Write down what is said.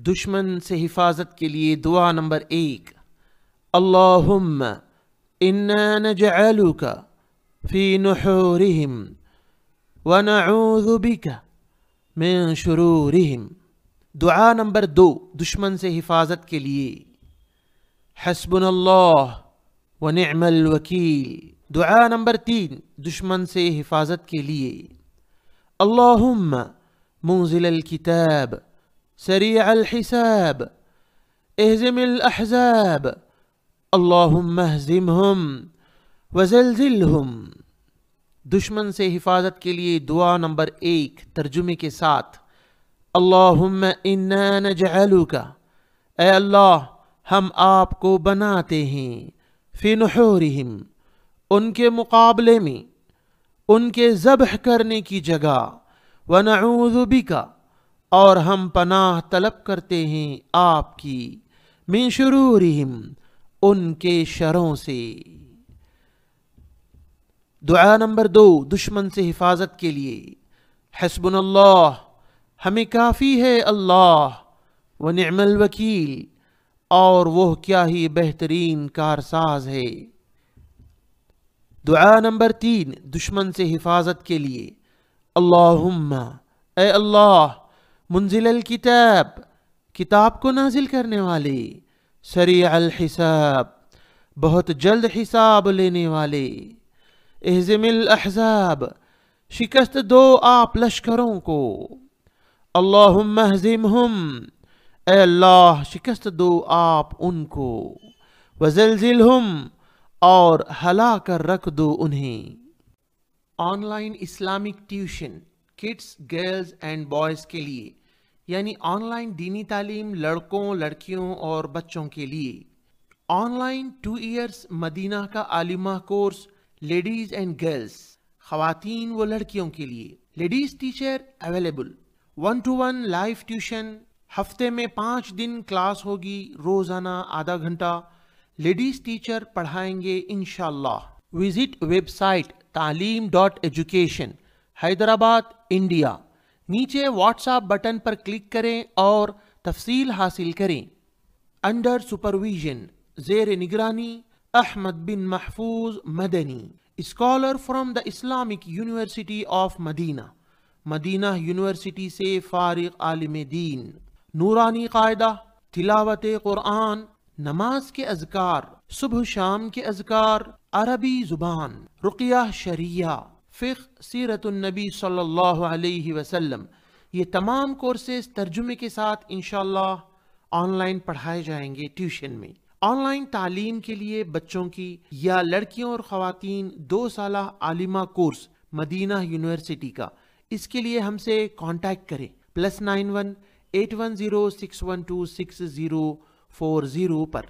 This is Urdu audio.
دشمن سے حفاظت کے لیے دعا نمبر 1، اللہم انا نجعلک فی نحورہم ونعوذ بک من شرورہم۔ دعا نمبر 2، دشمن سے حفاظت کے لیے، حسبنا اللہ ونعم الوکیل۔ دعا نمبر 3، دشمن سے حفاظت کے لیے، اللہم منزل الکتاب سریع الحساب اہزم الاحزاب اللہم اہزمہم وزلزلہم۔ دشمن سے حفاظت کے لیے دعا نمبر 1 ترجمے کے ساتھ، اللہم انا نجعلک، اے اللہ ہم آپ کو بناتے ہیں، فی نحورہم، ان کے مقابلے میں، ان کے ذبح کرنے کی جگہ، ونعوذ بک، اور ہم پناہ طلب کرتے ہیں آپ کی، من شرورہم، ان کے شروں سے۔ دعا نمبر 2 دشمن سے حفاظت کے لیے، حسبنا اللہ، ہمیں کافی ہے اللہ، ونعم الوکیل، اور وہ کیا ہی بہترین کارساز ہے۔ دعا نمبر 3 دشمن سے حفاظت کے لیے، اللہم، اے اللہ منزل الکتاب، کتاب کو نازل کرنے والے، سریع الحساب، بہت جلد حساب لینے والے، اہزم الاحزاب، شکست دو آپ لشکروں کو، اللہم اہزمہم، اے اللہ شکست دو آپ ان کو، وزلزلہم، اور ہلا کر رکھ دو انہیں۔ On line Islamic tuition kids, girls and boys کے لیے، یعنی آن لائن دینی تعلیم لڑکوں، لڑکیوں اور بچوں کے لیے۔ آن لائن 2 ایئرس مدینہ کا عالمہ کورس لیڈیز اینڈ گرلز، خواتین و لڑکیوں کے لیے۔ Ladies teacher available, 1 to 1 live tuition, ہفتے میں 5 دن کلاس ہوگی، روزانہ آدھا گھنٹہ لیڈیز ٹیچر پڑھائیں گے انشاءاللہ۔ وزٹ ویب سائٹ تعلیم.ایجوکیشن، حیدرآباد، انڈیا۔ نیچے واٹس ایپ بٹن پر کلک کریں اور تفصیل حاصل کریں۔ انڈر سپرویژن، زیر نگرانی Ahmad bin Mahfooz Madani, scholar from the Islamic university of Madina, Madina university سے فارغ عالم دین۔ نورانی قاعدہ، تلاوت قرآن، نماز کے اذکار، صبح شام کے اذکار، عربی زبان، رقیہ شرعیہ، فقہ، سیرت النبی صلی اللہ علیہ وسلم، یہ تمام کورسز ترجمے کے ساتھ انشاءاللہ آن لائن پڑھائے جائیں گے ٹیوشن میں۔ آن لائن تعلیم کے لیے بچوں کی یا لڑکیوں اور خواتین 2 سالہ عالمہ کورس مدینہ یونیورسٹی کا، اس کے لیے ہم سے کانٹیکٹ کریں +91 810 612 6040 پر۔